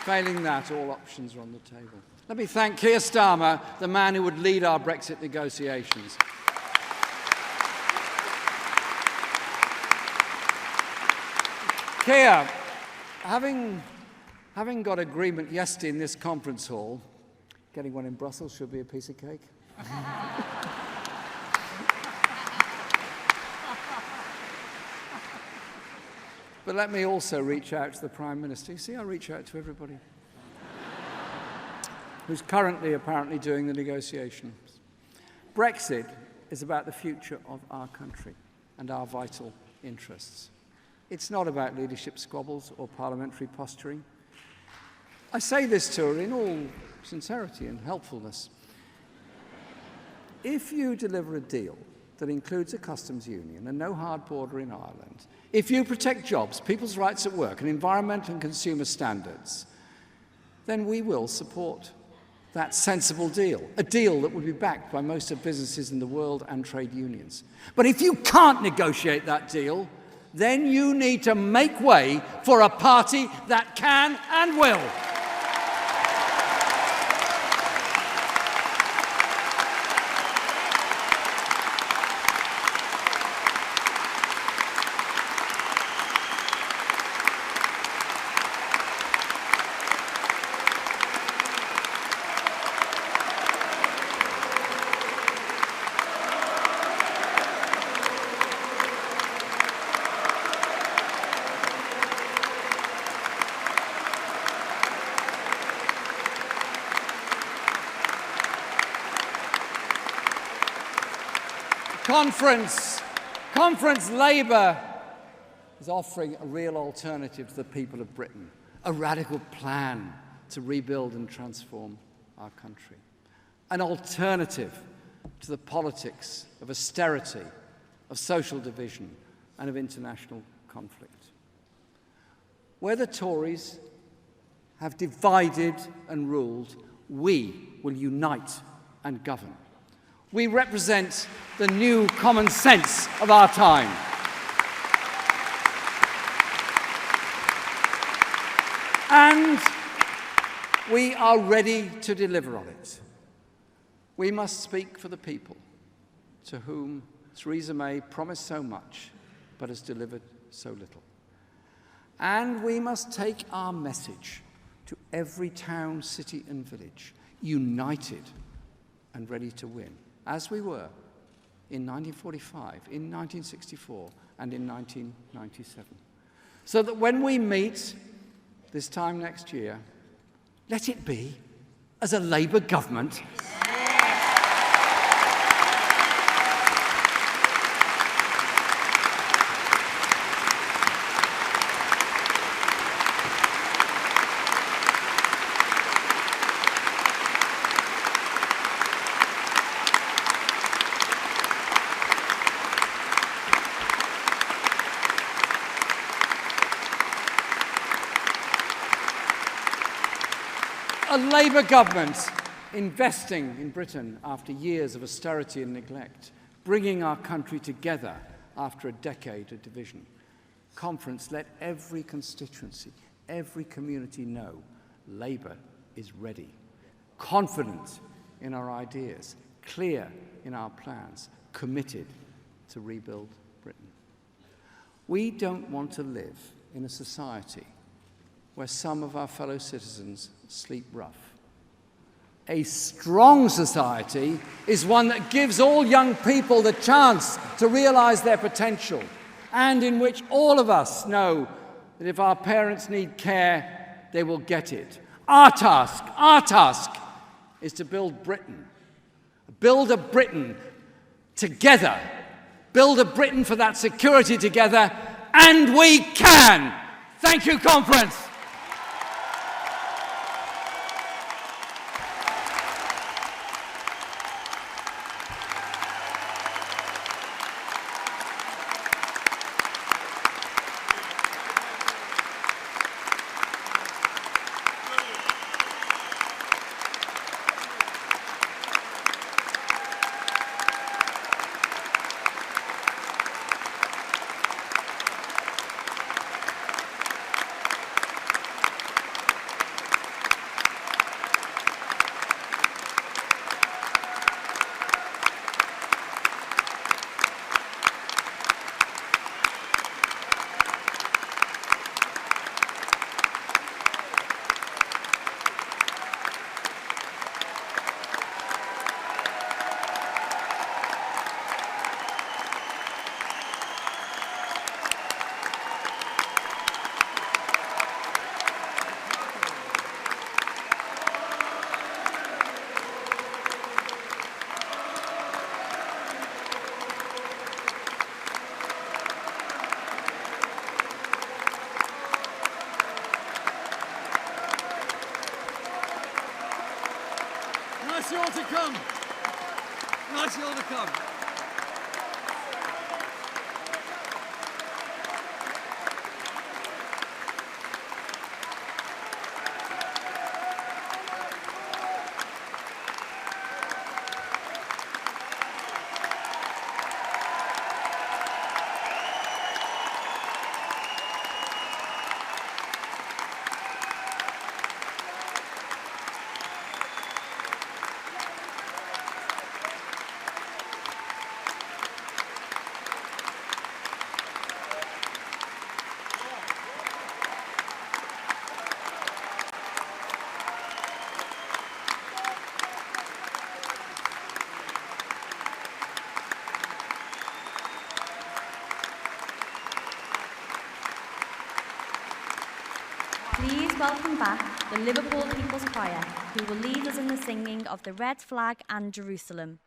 Speaker 1: Failing that, all options are on the table. Let me thank Keir Starmer, the man who would lead our Brexit negotiations. Keir, having got agreement yesterday in this conference hall, getting one in Brussels should be a piece of cake. But let me also reach out to the Prime Minister. You see, I reach out to everybody who's currently apparently doing the negotiations. Brexit is about the future of our country and our vital interests. It's not about leadership squabbles or parliamentary posturing. I say this to her in all sincerity and helpfulness. If you deliver a deal that includes a customs union and no hard border in Ireland, if you protect jobs, people's rights at work, and environmental and consumer standards, then we will support that sensible deal, a deal that would be backed by most of businesses in the world and trade unions. But if you can't negotiate that deal, then you need to make way for a party that can and will. Conference Labour is offering a real alternative to the people of Britain, a radical plan to rebuild and transform our country, an alternative to the politics of austerity, of social division, and of international conflict. Where the Tories have divided and ruled, we will unite and govern. We represent the new common sense of our time. And we are ready to deliver on it. We must speak for the people, to whom Theresa May promised so much, but has delivered so little. And we must take our message to every town, city, and village, united and ready to win, as we were in 1945, in 1964, and in 1997. So that when we meet this time next year, let it be as a Labour government. A Labour government investing in Britain after years of austerity and neglect, bringing our country together after a decade of division. Conference, let every constituency, every community know Labour is ready, confident in our ideas, clear in our plans, committed to rebuild Britain. We don't want to live in a society where some of our fellow citizens sleep rough. A strong society is one that gives all young people the chance to realize their potential, and in which all of us know that if our parents need care, they will get it. Our task is to build Britain. Build a Britain together. Build a Britain for that security together, and we can. Thank you, Conference. come. Nice of you all to come.
Speaker 2: Please welcome back the Liverpool People's Choir, who will lead us in the singing of the Red Flag and Jerusalem.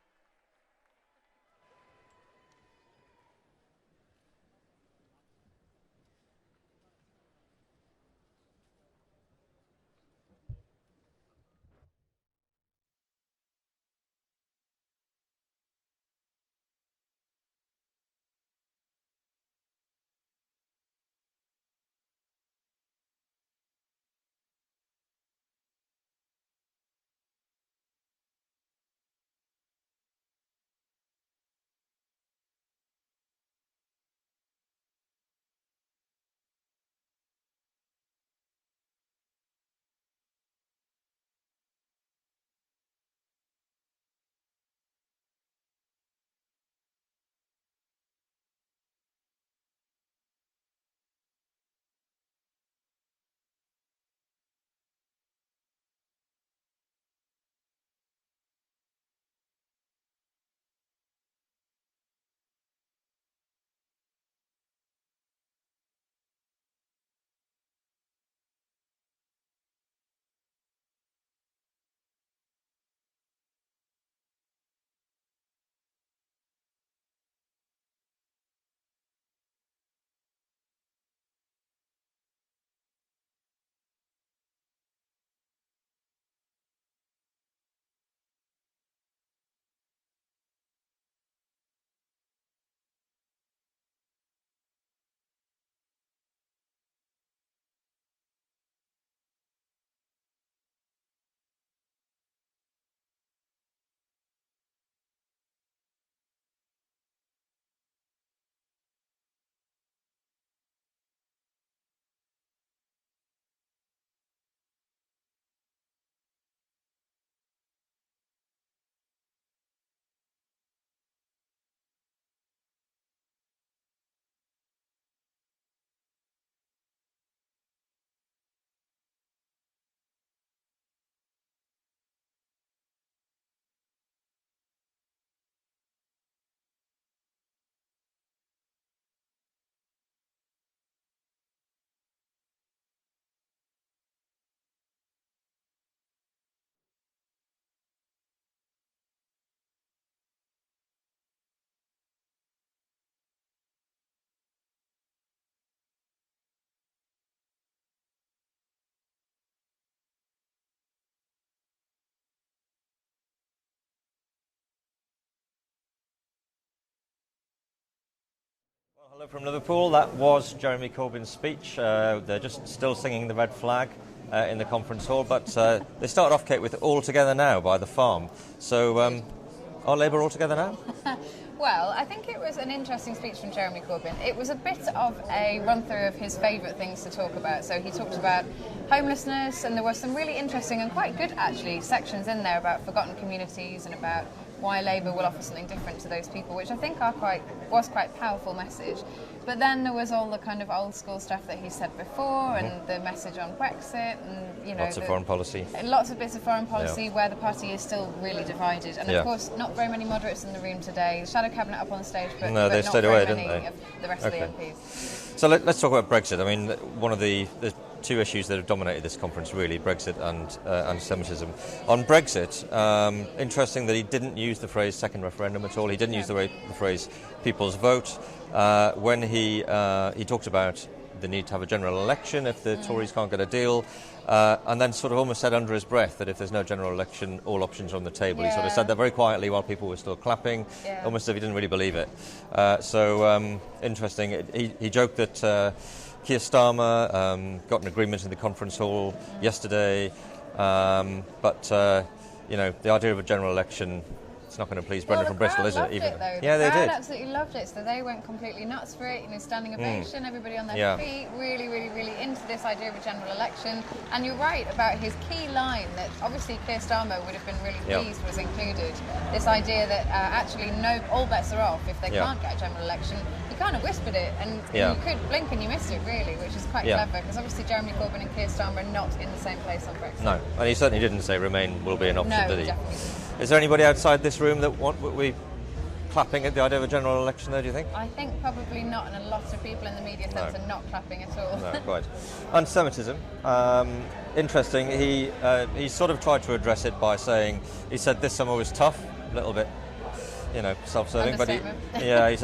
Speaker 3: Hello from Liverpool. That was Jeremy Corbyn's speech. They're just still singing the Red Flag in the conference hall, but they started off, Kate, with All Together Now by The Farm. So are Labour all together now?
Speaker 4: Well, I think it was an interesting speech from Jeremy Corbyn. It was a bit of a run-through of his favourite things to talk about. So he talked about homelessness, and there were some really interesting and quite good, actually, sections in there about forgotten communities and about why Labour will offer something different to those people, which I think was quite a powerful message. But then there was all the kind of old school stuff that he said before, and the message on Brexit, and
Speaker 3: lots of foreign policy.
Speaker 4: Lots of bits of foreign policy where the party is still really divided. And of course, not very many moderates in the room today. The shadow cabinet up on the stage, but
Speaker 3: no, they
Speaker 4: not
Speaker 3: stayed
Speaker 4: very
Speaker 3: away,
Speaker 4: many
Speaker 3: didn't they?
Speaker 4: of the rest of the MPs.
Speaker 3: So let's talk about Brexit. I mean, one of the two issues that have dominated this conference, really, Brexit and anti-Semitism. On Brexit, interesting that he didn't use the phrase second referendum at all. He didn't use the phrase people's vote. When he talked about the need to have a general election if the Tories can't get a deal, and then sort of almost said under his breath that if there's no general election, all options are on the table. He sort of said that very quietly while people were still clapping, almost as if he didn't really believe it. Interesting. He joked that Keir Starmer got an agreement in the conference hall yesterday, but the idea of a general election, it's not going to please Brendan from Bristol, is it?
Speaker 4: They absolutely loved it. So they went completely nuts for it. Standing ovation, everybody on their feet, really, really, really into this idea of a general election. And you're right about his key line that obviously Keir Starmer would have been really pleased was included. This idea that actually all bets are off if they can't get a general election. He kind of whispered it, and you could blink and you missed it, really, which is quite clever, because obviously Jeremy Corbyn and Keir Starmer are not in the same place on Brexit.
Speaker 3: No, and he certainly didn't say Remain will be an option, did he?
Speaker 4: Definitely didn't.
Speaker 3: Is there anybody outside this room that would be clapping at the idea of a general election there, do you think?
Speaker 4: I think probably not, and a lot of people in the media sense are not clapping at all.
Speaker 3: No, quite. Anti-Semitism. Interesting. He sort of tried to address it by saying, he said this summer was tough, a little bit, self-serving, but he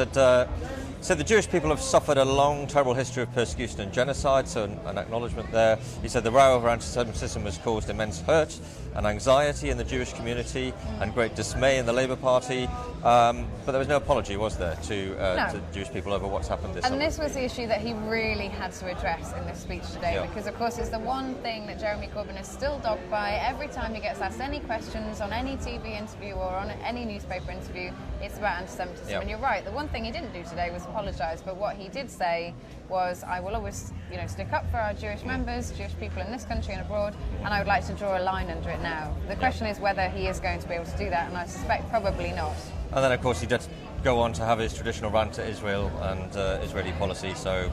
Speaker 3: said the Jewish people have suffered a long, terrible history of persecution and genocide, so an acknowledgement there. He said the row over anti-Semitism has caused immense hurt and anxiety in the Jewish community and great dismay in the Labour Party, but there was no apology, was there, to Jewish people over what's happened this summer.
Speaker 4: And this was the issue that he really had to address in this speech today, because of course it's the one thing that Jeremy Corbyn is still dogged by. Every time he gets asked any questions on any TV interview or on any newspaper interview, it's about anti-Semitism. And you're right, the one thing he didn't do today was apologise, but what he did say was, I will always stick up for our Jewish members, Jewish people in this country and abroad, and I would like to draw a line under it now. The question is whether he is going to be able to do that, and I suspect probably not.
Speaker 3: And then of course he did go on to have his traditional rant at Israel and Israeli policy, so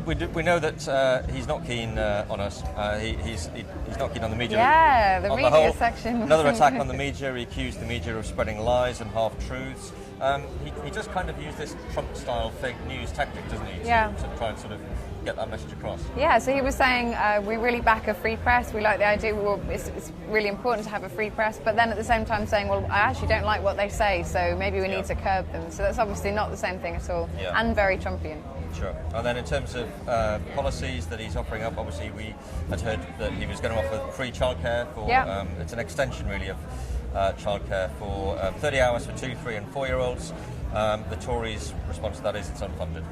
Speaker 3: we know that he's not keen on us. He's not keen on the media.
Speaker 4: Yeah, the media section.
Speaker 3: Another attack on the media. He accused the media of spreading lies and half-truths. He just kind of used this Trump-style fake news tactic, doesn't he, to try and sort of get that message across. Yeah,
Speaker 4: so he was saying we really back a free press. We like the idea, it's really important to have a free press, but then at the same time saying, well, I actually don't like what they say, so maybe we need to curb them. So that's obviously not the same thing at all, and very Trumpian.
Speaker 3: Sure. And then in terms of policies that he's offering up, obviously we had heard that he was going to offer free childcare for, it's an extension really of childcare for 30 hours for 2, 3 and 4-year-olds. The Tories' response to that is it's unfunded.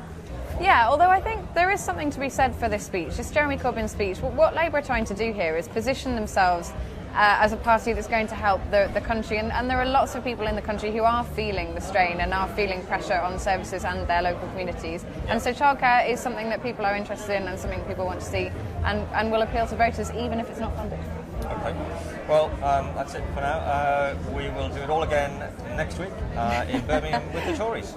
Speaker 4: Yeah, although I think there is something to be said for this speech, this Jeremy Corbyn speech. What Labour are trying to do here is position themselves as a party that's going to help the country, and there are lots of people in the country who are feeling the strain and are feeling pressure on services and their local communities. And so childcare is something that people are interested in and something people want to see, and will appeal to voters even if it's not funded.
Speaker 3: Okay. Well, that's it for now. We will do it all again next week in Birmingham with the Tories.